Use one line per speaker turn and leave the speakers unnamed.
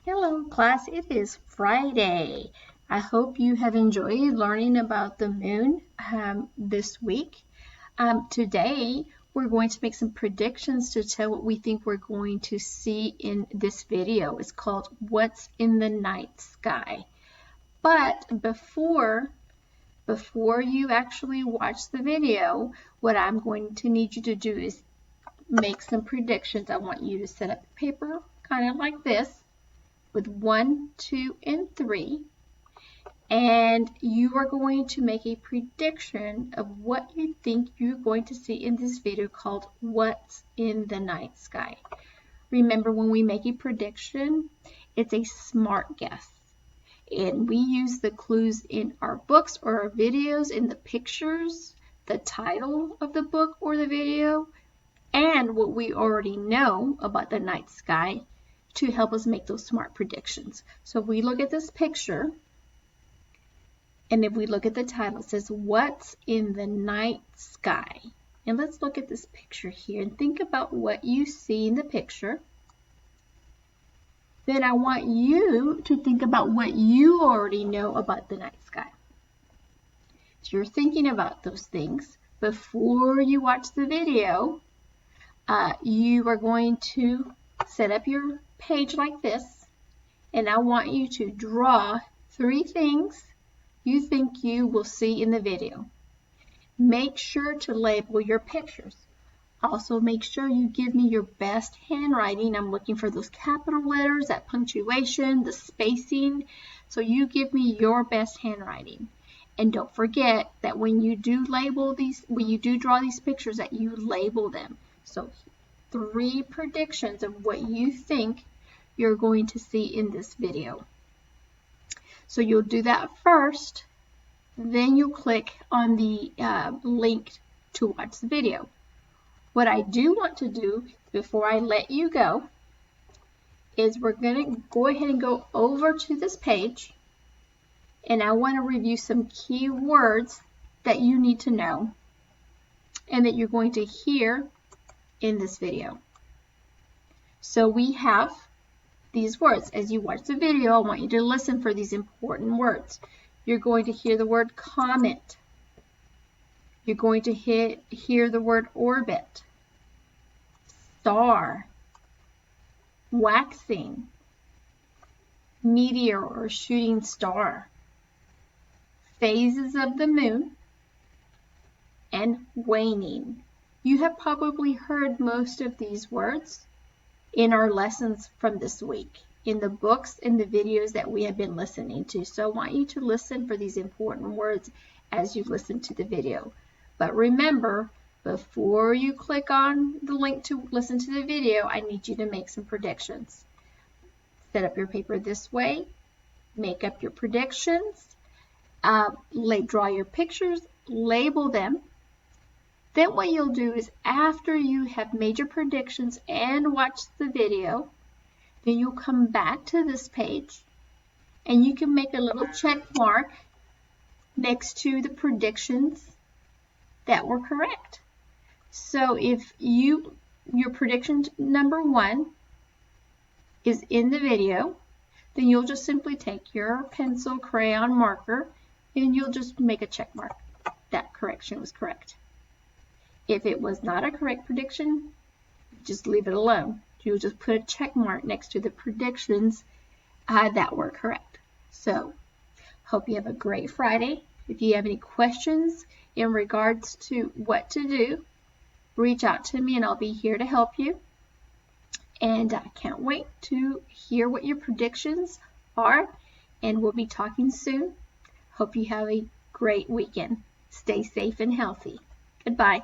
Hello class, it is Friday. I hope you have enjoyed learning about the moon this week. Today we're going to make some predictions to tell what we think we're going to see in this video. It's called What's in the Night Sky. But before you actually watch the video, what I'm going to need you to do is make some predictions. I want you to set up paper kind of like this, with 1, 2, and 3, and you are going to make a prediction of what you think you're going to see in this video called What's in the Night Sky. Remember, when we make a prediction, it's a smart guess, and we use the clues in our books or our videos, in the pictures, the title of the book or the video, and what we already know about the night sky to help us make those smart predictions. So if we look at this picture, and if we look at the title, it says, What's in the Night Sky? And let's look at this picture here and think about what you see in the picture. Then I want you to think about what you already know about the night sky. So you're thinking about those things before you watch the video. You are going to set up your page like this, and I want you to draw 3 things you think you will see in the video. Make sure to label your pictures. Also, make sure you give me your best handwriting. I'm looking for those capital letters, that punctuation, the spacing. So you give me your best handwriting. And don't forget that when you do draw these pictures, that you label them. So 3 predictions of what you think you're going to see in this video. So you'll do that first, then you'll click on the link to watch the video. What I do want to do before I let you go is we're going to go ahead and go over to this page, and I want to review some key words that you need to know and that you're going to hear in this video. So we have these words. As you watch the video, I want you to listen for these important words. You're going to hear the word comet. You're going to hear the word orbit, star, waxing, meteor or shooting star, phases of the moon, and waning. You have probably heard most of these words in our lessons from this week, in the books and the videos that we have been listening to. So I want you to listen for these important words as you listen to the video. But remember, before you click on the link to listen to the video, I need you to make some predictions. Set up your paper this way, make up your predictions, draw your pictures, label them. Then what you'll do is, after you have made your predictions and watched the video, then you'll come back to this page and you can make a little check mark next to the predictions that were correct. So if your prediction number 1 is in the video, then you'll just simply take your pencil, crayon, marker, and you'll just make a check mark. That correction was correct. If it was not a correct prediction, just leave it alone. You'll just put a check mark next to the predictions that were correct. So, hope you have a great Friday. If you have any questions in regards to what to do, reach out to me and I'll be here to help you. And I can't wait to hear what your predictions are, and we'll be talking soon. Hope you have a great weekend. Stay safe and healthy. Goodbye.